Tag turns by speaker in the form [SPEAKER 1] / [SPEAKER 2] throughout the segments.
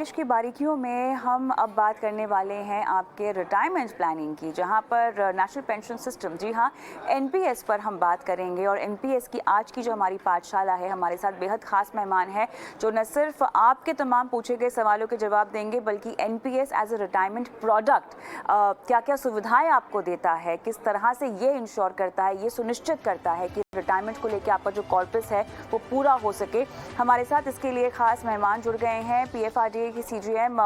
[SPEAKER 1] देश की बारीकियों में हम अब बात करने वाले हैं आपके रिटायरमेंट प्लानिंग की, जहां पर नेशनल पेंशन सिस्टम, जी हाँ, एनपीएस पर हम बात करेंगे। और एनपीएस की आज की जो हमारी पाठशाला है, हमारे साथ बेहद खास मेहमान है जो न सिर्फ आपके तमाम पूछे गए सवालों के जवाब देंगे, बल्कि NPS as a retirement product क्या क्या सुविधाएं आपको देता है, किस तरह से ये इंश्योर करता है, ये सुनिश्चित करता है कि रिटायरमेंट को लेकर आपका जो कॉर्पस है वो पूरा हो सके। हमारे साथ इसके लिए खास मेहमान जुड़ गए हैं। पीएफआरडीए की सीजीएम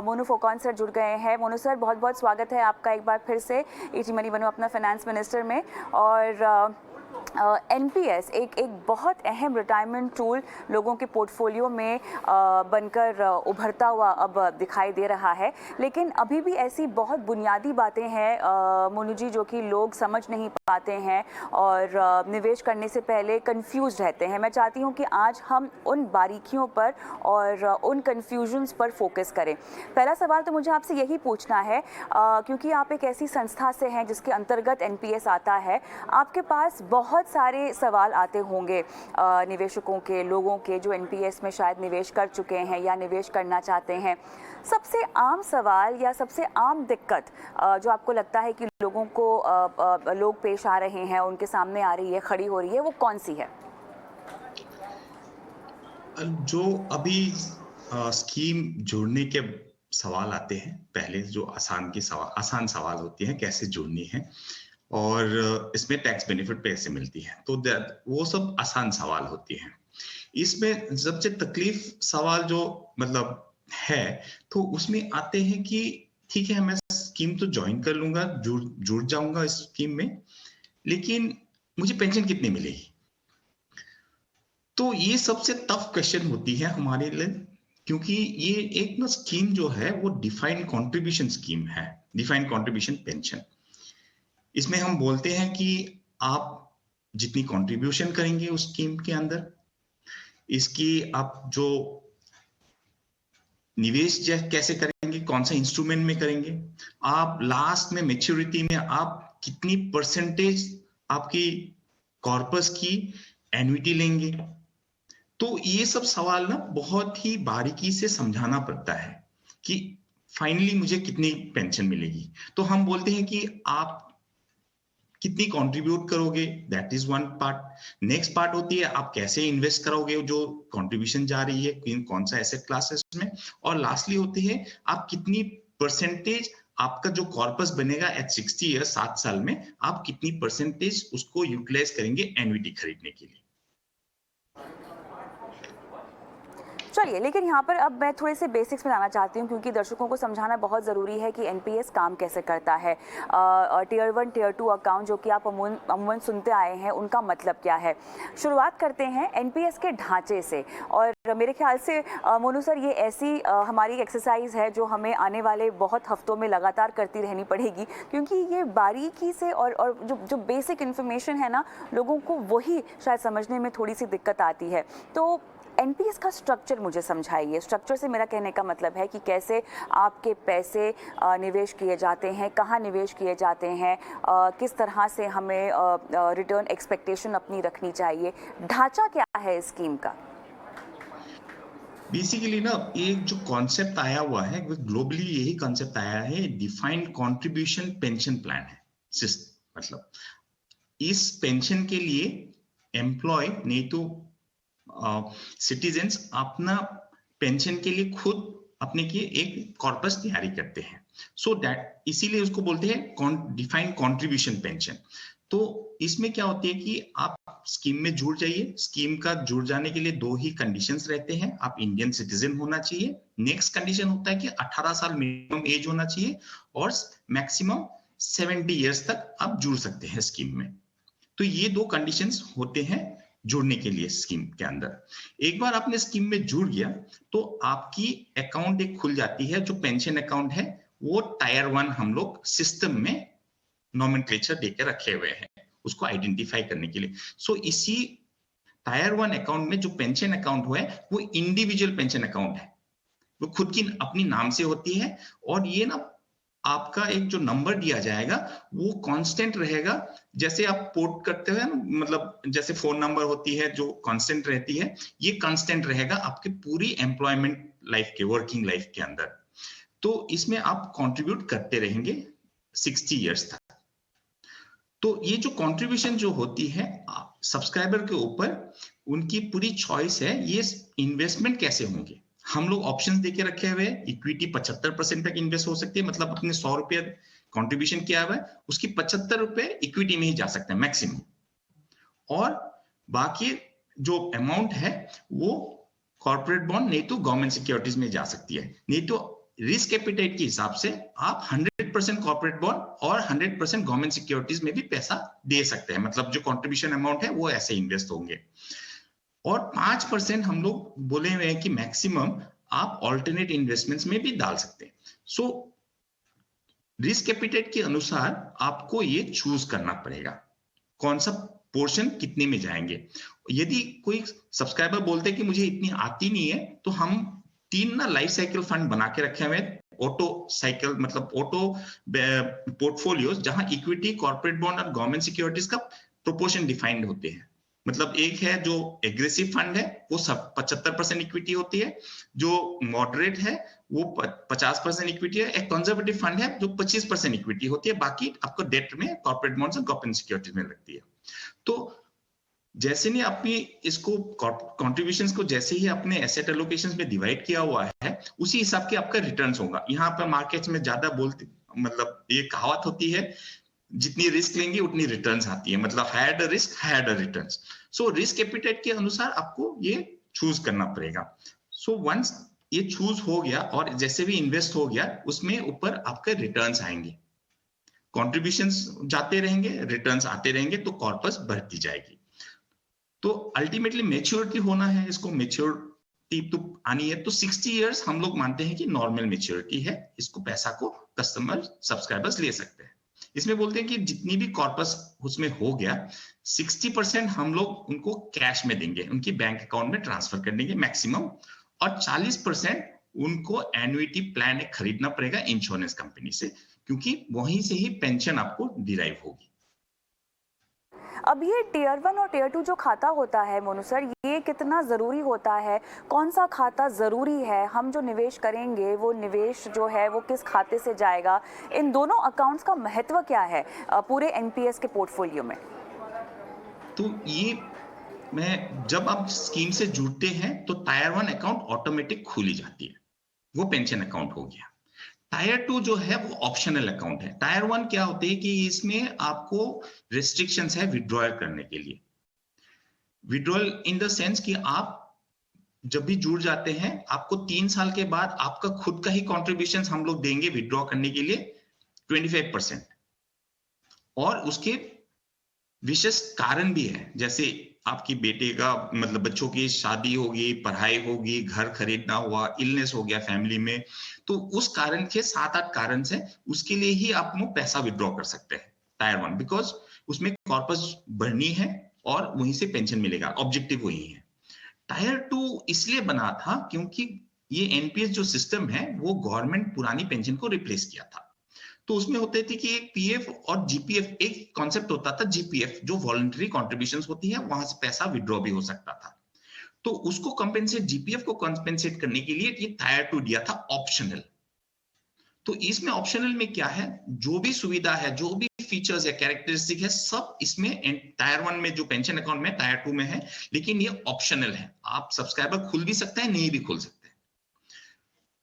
[SPEAKER 1] मोनू फोकॉन सर जुड़ गए हैं। मोनू सर, बहुत बहुत स्वागत है आपका एक बार फिर से ईटी मनी बनो अपना फाइनेंस मिनिस्टर में। और एनपीएस एक बहुत अहम रिटायरमेंट टूल लोगों के पोर्टफोलियो में बनकर उभरता हुआ अब दिखाई दे रहा है। लेकिन अभी भी ऐसी बहुत बुनियादी बातें हैं मोनू जी जो कि लोग समझ नहीं पाते हैं और निवेश करने से पहले कंफ्यूज रहते हैं। मैं चाहती हूं कि आज हम उन बारीकियों पर और उन कंफ्यूजन्स पर फोकस करें। पहला सवाल तो मुझे आपसे यही पूछना है, क्योंकि आप एक ऐसी संस्था से हैं जिसके अंतर्गत एनपीएस आता है, आपके पास बहुत सारे सवाल आते होंगे निवेशकों के, लोगों के जो एनपीएस में शायद निवेश कर चुके हैं या निवेश करना चाहते हैं। सबसे आम सवाल या सबसे आम दिक्कत जो आपको लगता है कि लोगों को लोग पेश आ रहे हैं, उनके सामने आ रही है, खड़ी हो रही है, वो कौन सी है?
[SPEAKER 2] जो अभी स्कीम जोड़ने के सवाल आते हैं, पहले जो आसान सवाल होती है, कैसे जोड़नी है और इसमें टैक्स बेनिफिट कैसे मिलती है, तो वो सब आसान सवाल होती हैं। इसमें सबसे तकलीफ सवाल जो मतलब है, तो उसमें आते हैं कि ठीक है, मैं स्कीम तो ज्वाइन कर लूंगा, जुड़ जाऊंगा इस स्कीम में, लेकिन मुझे पेंशन कितनी मिलेगी? तो ये सबसे टफ क्वेश्चन होती है हमारे लिए, क्योंकि ये एक ना स्कीम जो है वो डिफाइंड कंट्रीब्यूशन स्कीम है, डिफाइंड कंट्रीब्यूशन पेंशन। इसमें हम बोलते हैं कि आप जितनी कंट्रीब्यूशन करेंगे उस स्कीम के अंदर, इसकी आप जो निवेश कैसे करेंगे, कौन सा इंस्ट्रूमेंट में करेंगे, आप लास्ट में मैच्योरिटी में आप कितनी परसेंटेज आपकी कॉर्पस की एन्युटी लेंगे। तो ये सब सवाल ना बहुत ही बारीकी से समझाना पड़ता है कि फाइनली मुझे कितनी पेंशन मिलेगी। तो हम बोलते हैं कि आप कितनी कंट्रीब्यूट करोगे, that is one part. Next part होती है आप कैसे इन्वेस्ट करोगे जो कंट्रीब्यूशन जा रही है, कौन सा एसेट क्लासेस में। और लास्टली होती है आप कितनी परसेंटेज आपका जो कॉर्पस बनेगा एट 60 ईयर, 7 साल में, आप कितनी परसेंटेज उसको यूटिलाइज करेंगे एन्युटी खरीदने के लिए।
[SPEAKER 1] चलिए, लेकिन यहाँ पर अब मैं थोड़े से बेसिक्स में जाना चाहती हूँ, क्योंकि दर्शकों को समझाना बहुत ज़रूरी है कि एनपीएस काम कैसे करता है। टियर 1 टियर 2 अकाउंट जो कि आप अमूमन सुनते आए हैं, उनका मतलब क्या है। शुरुआत करते हैं एनपीएस के ढांचे से। और मेरे ख्याल से मोनू सर, ये ऐसी हमारी एक्सरसाइज है जो हमें आने वाले बहुत हफ्तों में लगातार करती रहनी पड़ेगी, क्योंकि ये बारीकी से और जो बेसिक इन्फॉर्मेशन है ना, लोगों को वही शायद समझने में थोड़ी सी दिक्कत आती है। तो एनपीएस का स्ट्रक्चर मुझे समझाइए। स्ट्रक्चर से मेरा कहने का मतलब है कि कैसे आपके पैसे निवेश किए जाते हैं, कहाँ निवेश किए जाते हैं, किस तरह से हमें रिटर्न एक्सपेक्टेशन अपनी रखनी चाहिए। ढांचा क्या है इस स्कीम का?
[SPEAKER 2] बेसिकली ना एक जो कॉन्सेप्ट आया हुआ है, ग्लोबली यही कॉन्सेप्ट आया है, डिफाइंड कंट्रीब्यूशन पेंशन प्लान है। मतलब इस पेंशन के लिए एम्प्लॉय नहीं तो सिटीजन्स अपना पेंशन के लिए खुद अपने की एक कॉर्पस तैयारी करते हैं। सो दैट इसीलिए उसको बोलते हैं डिफाइंड कंट्रीब्यूशन पेंशन। तो इसमें क्या होती है कि आप स्कीम में जुड़ जाइए। स्कीम का जुड़ जाने के लिए दो ही कंडीशंस रहते हैं, आप इंडियन सिटीजन होना चाहिए। नेक्स्ट कंडीशन होता है कि 18 साल मिनिमम एज होना चाहिए और मैक्सिमम 70 ईयर्स तक आप जुड़ सकते हैं स्कीम में। तो ये दो कंडीशंस होते हैं जुड़ने के लिए स्कीम के अंदर। एक बार आपने स्कीम में जुड़ गया तो आपकी अकाउंट एक खुल जाती है, जो पेंशन अकाउंट है वो टायर 1 हम लोग सिस्टम में नॉमेनक्लेचर देके रखे हुए हैं उसको आइडेंटिफाई करने के लिए। सो इसी टायर 1 अकाउंट में जो पेंशन अकाउंट हुआ है वो इंडिविजुअल पेंशन अकाउंट है, वो खुद की अपनी नाम से होती है। और ये ना आपका एक जो नंबर दिया जाएगा वो कांस्टेंट रहेगा, जैसे आप पोर्ट करते हैं ना, मतलब जैसे फोन नंबर होती है जो कांस्टेंट रहती है, ये कांस्टेंट रहेगा आपके पूरी एम्प्लॉयमेंट लाइफ के, वर्किंग लाइफ के अंदर। तो इसमें आप कंट्रीब्यूट करते रहेंगे 60 इयर्स तक। तो ये जो कंट्रीब्यूशन जो होती है सब्सक्राइबर के ऊपर, उनकी पूरी चॉइस है ये इन्वेस्टमेंट कैसे होंगे। हम लोग ऑप्शंस देके रखे हुए हैं, इक्विटी 75% तक इन्वेस्ट हो सकती है, मतलब अपने 100 रुपये कॉन्ट्रीब्यूशन किया हुआ है, उसकी 75 रुपए इक्विटी में ही जा सकते हैं मैक्सिमम, और बाकी जो अमाउंट है वो कॉर्पोरेट बॉन्ड नहीं तो गवर्नमेंट सिक्योरिटीज में जा सकती है। नहीं तो रिस्क एपिटाइट के हिसाब से आप 100% कॉर्पोरेट बॉन्ड और 100% गवर्नमेंट सिक्योरिटीज में भी पैसा दे सकते हैं, मतलब जो कंट्रीब्यूशन अमाउंट है वो ऐसे इन्वेस्ट होंगे। और 5% हम लोग बोले हुए हैं कि मैक्सिमम आप ऑल्टरनेट इन्वेस्टमेंट्स में भी डाल सकते हैं। सो रिस्क एपिटाइट के अनुसार आपको ये चूज करना पड़ेगा कौन सा पोर्शन कितने में जाएंगे। यदि कोई सब्सक्राइबर बोलते हैं कि मुझे इतनी आती नहीं है, तो हम 3 ना लाइफ साइकिल फंड बना के रखे हुए, ऑटो साइकिल मतलब ऑटो पोर्टफोलियोज, जहां इक्विटी, कॉर्पोरेट बॉन्ड और गवर्नमेंट सिक्योरिटीज का प्रोपोर्शन डिफाइंड होते हैं। मतलब एक है जो एग्रेसिव फंड है वो सब 75% इक्विटी होती है, जो मॉडरेट है वो 50% इक्विटी है, एक कंजर्वेटिव फंड है जो 25% इक्विटी होती है, बाकी आपको डेट में कॉर्पोरेट बॉन्ड्स और गवर्नमेंट सिक्योरिटीज में लगती है। तो जैसे नहीं अपनी इसको कॉन्ट्रीब्यूशंस को जैसे ही अपने एसेट एलोकेशंस में डिवाइड किया हुआ है, उसी हिसाब के आपका रिटर्न्स होगा। यहाँ पर मार्केट्स में ज्यादा बोलते, मतलब ये कहावत होती है, जितनी रिस्क लेंगे उतनी रिटर्न्स आती है, मतलब higher the risk higher the returns. So risk appetite के अनुसार आपको ये चूज करना पड़ेगा। सो वंस ये चूज हो गया और जैसे भी इन्वेस्ट हो गया, उसमें ऊपर आपके रिटर्न्स आएंगे, कॉन्ट्रीब्यूशंस जाते रहेंगे, रिटर्न्स आते रहेंगे, तो कॉर्पस बढ़ती जाएगी। तो अल्टीमेटली मैच्योरिटी होना है, इसको मैच्योरिटी तो आनी है, तो 60 इयर्स हम लोग मानते हैं कि नॉर्मल मैच्योरिटी है, इसको पैसा को कस्टमर सब्सक्राइबर्स ले सकते हैं। इसमें बोलते हैं कि जितनी भी कॉर्पस उसमें हो गया, 60% हम लोग उनको कैश में देंगे, उनकी बैंक अकाउंट में ट्रांसफर कर देंगे मैक्सिमम, और 40% उनको एन्युइटी प्लान एक खरीदना पड़ेगा इंश्योरेंस कंपनी से, क्योंकि वहीं से ही पेंशन आपको डिराइव होगी।
[SPEAKER 1] अब ये टियर 1 और टियर 2 जो खाता होता है मोनू सर, ये कितना ज़रूरी होता है? कौन सा खाता ज़रूरी है? हम जो निवेश करेंगे वो निवेश जो है वो किस खाते से जाएगा? इन दोनों अकाउंट्स का महत्व क्या है पूरे एनपीएस के पोर्टफोलियो में?
[SPEAKER 2] तो ये जब आप स्कीम से जुड़ते हैं तो टायर 1 अकाउंट ऑटोमेटिक खुली जाती है, वो पेंशन अकाउंट हो गया। टायर 2 जो है वो ऑप्शनल अकाउंट है। टायर 1 क्या होते हैं कि इसमें आपको रेस्ट्रिक्शंस है विड्रॉयल करने के लिए। विड्रॉयल इन द सेंस कि आप जब भी जुड़ जाते हैं, आपको 3 साल के बाद आपका खुद का ही कॉन्ट्रीब्यूशन हम लोग देंगे विड्रॉ करने के लिए 25%, और उसके विशेष कारण भी है, जैसे आपकी बेटे का मतलब बच्चों की शादी होगी, पढ़ाई होगी, घर खरीदना हुआ, इलनेस हो गया फैमिली में, तो उस कारण के 7-8 कारण से उसके लिए ही आप वो पैसा विड्रॉ कर सकते हैं टायर 1, बिकॉज उसमें कॉर्पस भरनी है और वहीं से पेंशन मिलेगा, ऑब्जेक्टिव वही है। टायर 2 इसलिए बना था क्योंकि ये एनपीएस जो सिस्टम है वो गवर्नमेंट पुरानी पेंशन को रिप्लेस किया था। तो उसमें होते थे कि एक पीएफ और जीपीएफ, एक कॉन्सेप्ट होता था जीपीएफ जो वॉलंटरी कॉन्ट्रीब्यूशंस होती है, वहां से पैसा विड्रॉ भी हो सकता था। तो उसको कंपेंसेट, जीपीएफ को कंपेंसेट करने के लिए ये टायर 2 दिया था ऑप्शनल। तो इसमें ऑप्शनल में क्या है, जो भी सुविधा है, जो भी फीचर्स है, कैरेक्टरिस्टिक है, सब इसमें टायर 1 में जो पेंशन अकाउंट में टायर 2 में है, लेकिन ये ऑप्शनल है। आप सब्सक्राइबर खुल भी सकते हैं, नहीं भी खुल सकते।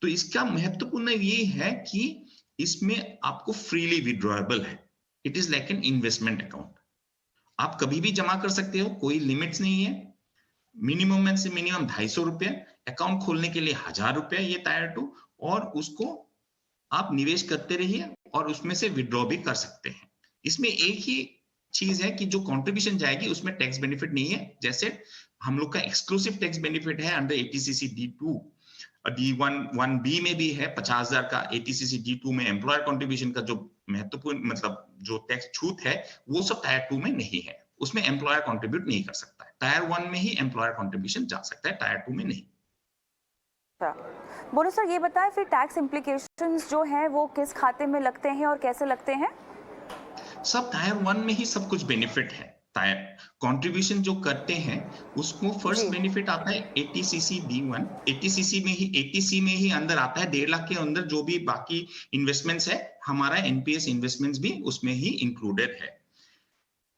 [SPEAKER 2] तो इसका महत्वपूर्ण ये है कि इसमें आपको फ्रीली विड्रॉएबल है। It is like an investment account, आप कभी भी जमा कर सकते हो, कोई लिमिट्स नहीं है। मिनिमम से मिनिमम 250 रुपए, अकाउंट खोलने के लिए 1000 रुपए ये टायर 2, और उसको आप निवेश करते रहिए और उसमें से विड्रॉ भी कर सकते हैं। इसमें एक ही चीज है कि जो कंट्रीब्यूशन जाएगी उसमें टैक्स बेनिफिट नहीं है, जैसे हम लोग का एक्सक्लूसिव टैक्स बेनिफिट है अंडर एटीसीसी D2, D1 में भी है 50,000 का। एटीसीसी D2 में एम्प्लॉयर कंट्रीब्यूशन का जो महत्वपूर्ण मतलब जो टैक्स छूट है वो सब टायर 2 में नहीं है, उसमें एम्प्लॉयर कंट्रीब्यूट नहीं कर सकता है। टायर 1 में ही एम्प्लॉयर कंट्रीब्यूशन जा सकता है, टायर 2 में नहीं।
[SPEAKER 1] बोलो सर, ये बताएं फिर टैक्स इम्प्लीकेशंस जो हैं वो किस खाते में लगते हैं और कैसे लगते हैं?
[SPEAKER 2] सब टायर 1 में ही सब कुछ बेनिफिट है। कंट्रीब्यूशन जो करते हैं उसको फर्स्ट
[SPEAKER 1] जी।
[SPEAKER 2] बेनिफिट आता है एटीसीसी D1। एटीसी में ही अंदर आता है 1.5 लाख के अंदर जो भी बाकी इन्वेस्टमेंट्स है, हमारा एनपीएस इन्वेस्टमेंट्स भी उसमें ही इंक्लूडेड है।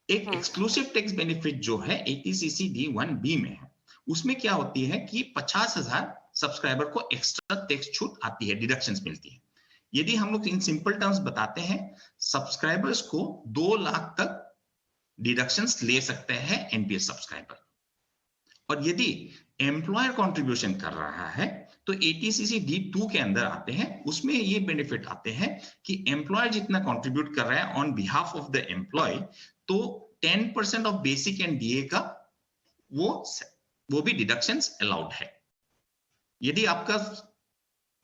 [SPEAKER 2] एक
[SPEAKER 1] हम्म।
[SPEAKER 2] एक्सक्लूसिव टैक्स बेनिफिट जो है एटीसीसी D1B में है, उसमें क्या होती है कि 50,000 सब्सक्राइबर को एक्स्ट्रा टैक्स छूट आती है, डिडक्शंस मिलती है। यदि हम लोग इन सिंपल टर्म्स बताते हैं, सब्सक्राइबर्स को 2 लाख तक डिडक्शंस ले सकते हैं एनपीएस सब्सक्राइबर। और यदि एम्प्लॉयर कंट्रीब्यूशन कर रहा है तो एटीसीसी D2 के अंदर आते हैं, उसमें ये बेनिफिट आते हैं कि एम्प्लॉयर जितना कंट्रीब्यूट कर रहा है on behalf of the employ, तो 10% ऑफ बेसिक एंड डीए का वो भी डिडक्शंस अलाउड है। यदि आपका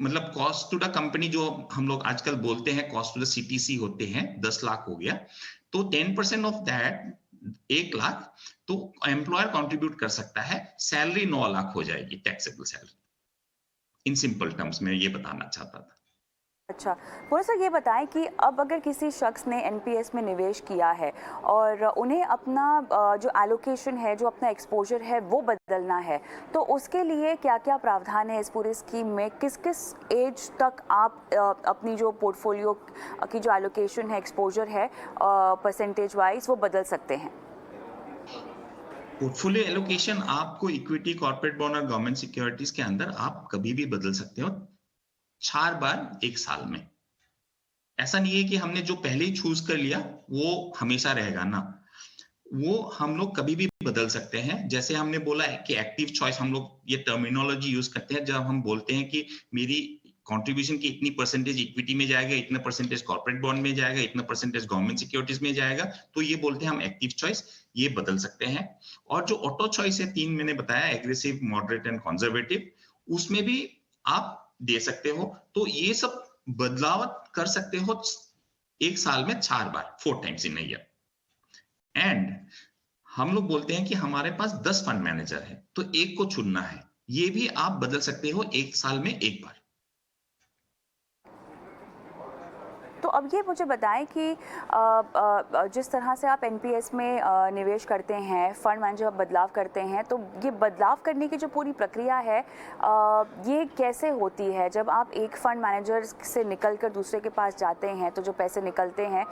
[SPEAKER 2] मतलब कॉस्ट टू द कंपनी जो हम लोग आजकल बोलते हैं कॉस्ट टू द सीटीसी होते हैं 10 लाख हो गया, तो 10% ऑफ दैट 1 लाख तो एम्प्लॉयर कंट्रीब्यूट कर सकता है, सैलरी 9 लाख हो जाएगी taxable salary. In simple terms में ये बताना चाहता था।
[SPEAKER 1] अच्छा, पूरा सर ये बताएं कि अब अगर किसी शख्स ने एनपीएस में निवेश किया है और उन्हें अपना जो एलोकेशन है, जो अपना एक्सपोजर है वो बदलना है, तो उसके लिए क्या क्या प्रावधान है इस पूरी स्कीम में? किस किस एज तक आप अपनी जो पोर्टफोलियो की जो एलोकेशन है, एक्सपोजर है परसेंटेज वाइज, वो बदल सकते हैं?
[SPEAKER 2] पोर्टफोलियो एलोकेशन आपको इक्विटी, कॉर्पोरेट बॉन्ड और गवर्नमेंट सिक्योरिटीज के अंदर आप कभी भी बदल सकते हो, 4 बार 1 साल में। ऐसा नहीं है कि हमने जो पहले ही चूज कर लिया वो हमेशा रहेगा ना, वो हम लोग कभी भी बदल सकते हैं। जैसे हमने बोला है कि एक्टिव चॉइस, हम लोग ये टर्मिनोलॉजी यूज करते हैं जब हम बोलते हैं कि मेरी कंट्रीब्यूशन की इतनी परसेंटेज इक्विटी में जाएगा, इतना परसेंटेज कॉर्पोरेट बॉन्ड में जाएगा, इतना परसेंटेज गवर्नमेंट सिक्योरिटीज में जाएगा, तो ये बोलते हैं हम एक्टिव चॉइस, ये बदल सकते हैं। और जो ऑटो चॉइस है, 3 मैंने बताया, एग्रेसिव, मॉडरेट एंड कंजर्वेटिव, उसमें भी आप दे सकते हो। तो ये सब बदलाव कर सकते हो 1 साल में 4 बार, 4 times in a year. And हम लोग बोलते हैं कि हमारे पास 10 फंड मैनेजर है तो एक को चुनना है, ये भी आप बदल सकते हो 1 साल में 1 बार।
[SPEAKER 1] तो अब ये मुझे बताएं कि जिस तरह से आप एनपीएस में निवेश करते हैं, फंड मैनेजर आप बदलाव करते हैं, तो ये बदलाव करने की जो पूरी प्रक्रिया है ये कैसे होती है? जब आप एक फंड मैनेजर से निकल कर दूसरे के पास जाते हैं तो जो पैसे निकलते हैं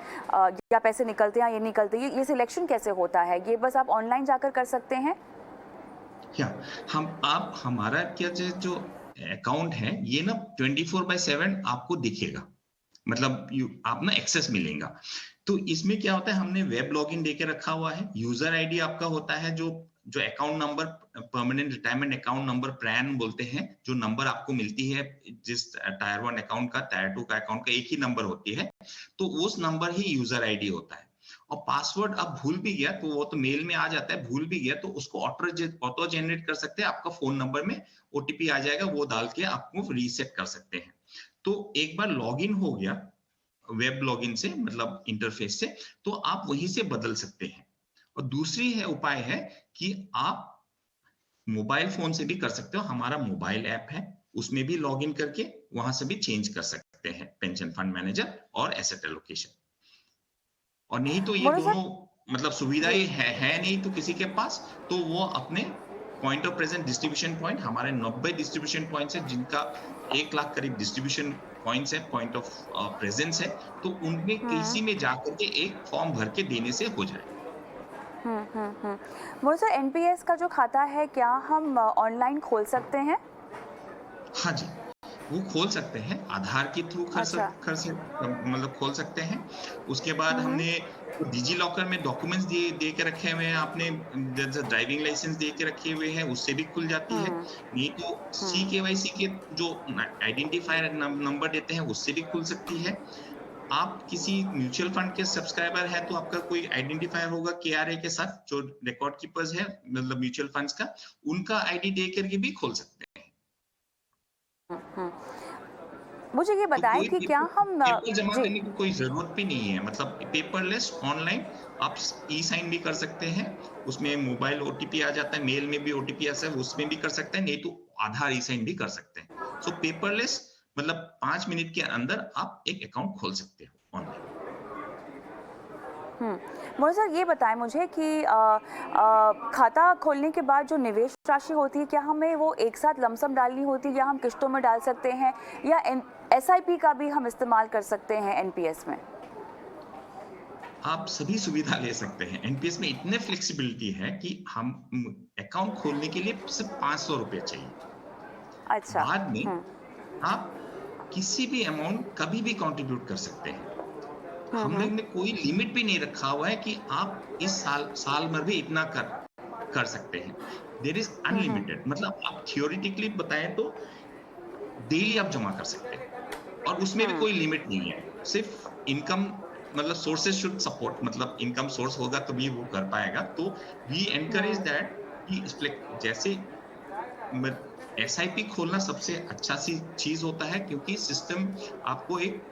[SPEAKER 1] या पैसे निकलते हैं या ये निकलते हैं, ये सिलेक्शन कैसे होता है? ये बस आप ऑनलाइन जाकर कर सकते हैं?
[SPEAKER 2] क्या आप हमारा क्या जो अकाउंट है ये ना 24/7 आपको दिखेगा, मतलब आप ना एक्सेस मिलेगा। तो इसमें क्या होता है, हमने वेब लॉगिन देके रखा हुआ है, यूजर आईडी आपका होता है, जो जो account number, permanent retirement account number, Pran बोलते हैं, जो नंबर आपको मिलती है जिस टायर 1 अकाउंट का, टायर 2 का अकाउंट का एक ही नंबर होती है, तो उस नंबर ही यूजर आईडी होता है। और पासवर्ड आप भूल भी गया तो वो तो मेल में आ जाता है, भूल भी गया तो उसको ऑटो जनरेट कर सकते हैं, आपका फोन नंबर में ओटीपी आ जाएगा, वो डाल के आपको रीसेट कर सकते हैं। तो एक बार लॉगिन हो गया वेब लॉगिन से, मतलब इंटरफेस से, तो आप वहीं से बदल सकते हैं। और दूसरी है उपाय है कि आप मोबाइल फोन से भी कर सकते हो, हमारा मोबाइल ऐप है, उसमें भी लॉगिन करके वहां से भी चेंज कर सकते हैं पेंशन फंड मैनेजर और एसेट एलोकेशन। और नहीं तो ये
[SPEAKER 1] मोनू सर,
[SPEAKER 2] दोनों मतलब सुविधाएं
[SPEAKER 1] जी।
[SPEAKER 2] है नहीं तो किसी के पास, तो वो अपने point of present distribution point, हमारे 90 डिस्ट्रीब्यूशन पॉइंट्स है जिनका 1 लाख करीब डिस्ट्रीब्यूशन पॉइंट्स है, पॉइंट ऑफ प्रेजेंस है, तो उनमें किसी में जाकर के एक फॉर्म भर के देने से हो जाएगा।
[SPEAKER 1] मोनू सर, एनपीएस का जो खाता है क्या हम ऑनलाइन खोल सकते हैं?
[SPEAKER 2] हाँ जी, वो खोल सकते हैं, आधार के थ्रू
[SPEAKER 1] अच्छा।
[SPEAKER 2] मतलब खोल सकते हैं। उसके बाद हमने डिजी लॉकर में डॉक्यूमेंट्स दे के रखे हुए हैं, आपने जैसे ड्राइविंग लाइसेंस दे के रखे हुए हैं, उससे भी खुल जाती है। नहीं तो CKYC के जो आइडेंटिफायर नंबर देते हैं उससे भी खुल सकती है। आप किसी म्यूचुअल फंड के सब्सक्राइबर है तो आपका कोई आइडेंटिफायर होगा KRA के साथ, जो रिकॉर्ड कीपर्स है मतलब म्यूचुअल फंड्स का, उनका आईडी दे करके भी खोल सकते हैं।
[SPEAKER 1] मुझे ये
[SPEAKER 2] तो
[SPEAKER 1] बताएं
[SPEAKER 2] कोई
[SPEAKER 1] कि क्या हम
[SPEAKER 2] पेपर जमा
[SPEAKER 1] जी।
[SPEAKER 2] करने की कोई जरूरत भी नहीं है, मतलब पेपरलेस ऑनलाइन आप ई साइन भी कर सकते हैं, उसमें मोबाइल ओटीपी आ जाता है, मेल में भी ओटीपी आता है, उसमें भी कर सकते हैं, नहीं तो आधार ई साइन भी कर सकते हैं। सो पेपरलेस मतलब 5 मिनट के अंदर आप एक अकाउंट खोल सकते हो ऑनलाइन।
[SPEAKER 1] मोनू सर, ये बताएं मुझे कि खाता खोलने के बाद जो निवेश राशि होती है, क्या हमें वो एक साथ लमसम डालनी होती है या हम किश्तों में डाल सकते हैं, या एसआईपी का भी हम इस्तेमाल कर सकते हैं एनपीएस में?
[SPEAKER 2] आप सभी सुविधा ले सकते हैं। एनपीएस में इतने फ्लेक्सिबिलिटी है कि हम अकाउंट खोलने के लिए सिर्फ 500 रुपए चाहिए।
[SPEAKER 1] अच्छा।
[SPEAKER 2] बाद में आप किसी भी अमाउंट कभी भी कंट्रीब्यूट कर सकते हैं। हम लोग ने कोई लिमिट भी नहीं रखा हुआ है कि आप इस साल भर भी इतना कर सकते हैं। देयर इज अनलिमिटेड, मतलब आप थियोरेटिकली बताएं तो डेली आप जमा कर सकते हैं और उसमें भी कोई लिमिट नहीं है। सिर्फ इनकम, मतलब सोर्सेज शुड सपोर्ट, मतलब इनकम सोर्स होगा तो भी वो कर पाएगा। तो वी एनकरेज दैट कि जैसे एसआईपी खोलना सबसे अच्छा सी चीज होता है, क्योंकि सिस्टम आपको एक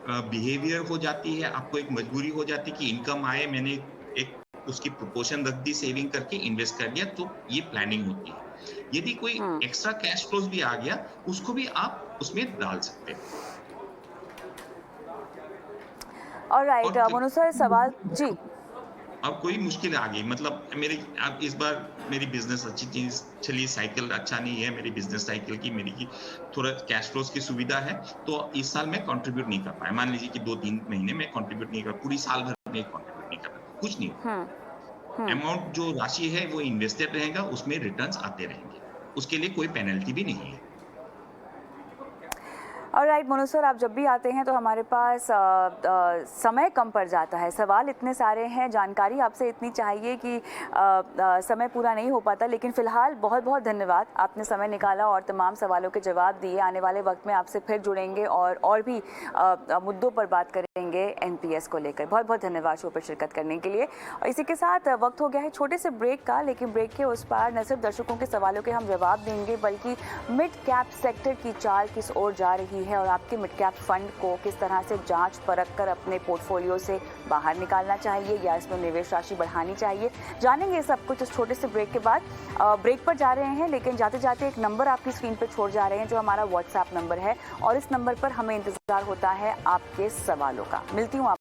[SPEAKER 2] बिहेवियर हो जाती है, आपको एक मजबूरी हो जाती है कि इनकम आए, मैंने एक उसकी प्रोपोर्शन रख दी, सेविंग करके इन्वेस्ट कर दिया, तो ये प्लानिंग होती है। यदि कोई एक्स्ट्रा कैश फ्लोज भी आ गया, उसको भी आप उसमें डाल सकते हैं।
[SPEAKER 1] ऑलराइट मोनू सर, सवाल जी।
[SPEAKER 2] अब कोई मुश्किल आ गई, मतलब अब इस बार मेरी बिजनेस अच्छी चीज चली, साइकिल अच्छा नहीं है मेरी बिजनेस साइकिल की, मेरी की थोड़ा कैश फ्लोज की सुविधा है, तो इस साल मैं कंट्रीब्यूट नहीं कर पाया। मान लीजिए कि 2-3 महीने में कंट्रीब्यूट नहीं कर, पूरी साल भर में कंट्रीब्यूट नहीं कर, कुछ नहीं। अमाउंट जो राशि है वो इन्वेस्टेड रहेगा, उसमें रिटर्न्स आते रहेंगे, उसके लिए कोई पेनल्टी भी नहीं है।
[SPEAKER 1] ऑलराइट मोनू सर, आप जब भी आते हैं तो हमारे पास समय कम पड़ जाता है, सवाल इतने सारे हैं, जानकारी आपसे इतनी चाहिए कि समय पूरा नहीं हो पाता। लेकिन फ़िलहाल बहुत बहुत धन्यवाद, आपने समय निकाला और तमाम सवालों के जवाब दिए। आने वाले वक्त में आपसे फिर जुड़ेंगे और भी मुद्दों पर बात करेंगे एनपीएस को लेकर। बहुत बहुत धन्यवाद शो पर शिरकत करने के लिए। और इसी के साथ वक्त हो गया है छोटे से ब्रेक का, लेकिन ब्रेक के उस पार न सिर्फ दर्शकों के सवालों के हम जवाब देंगे, बल्कि मिड कैप सेक्टर की चाल किस ओर जा रही है और आपके मिड कैप फंड को किस तरह से जांच परख कर अपने पोर्टफोलियो से बाहर निकालना चाहिए या इसमें निवेश राशि बढ़ानी चाहिए, जानेंगे सब कुछ इस छोटे से ब्रेक के बाद। ब्रेक पर जा रहे हैं, लेकिन जाते जाते एक नंबर आपकी स्क्रीन पर छोड़ जा रहे हैं जो हमारा व्हाट्सएप नंबर है, और इस नंबर पर हमें इंतजार होता है आपके सवालों का। मिलती हूँ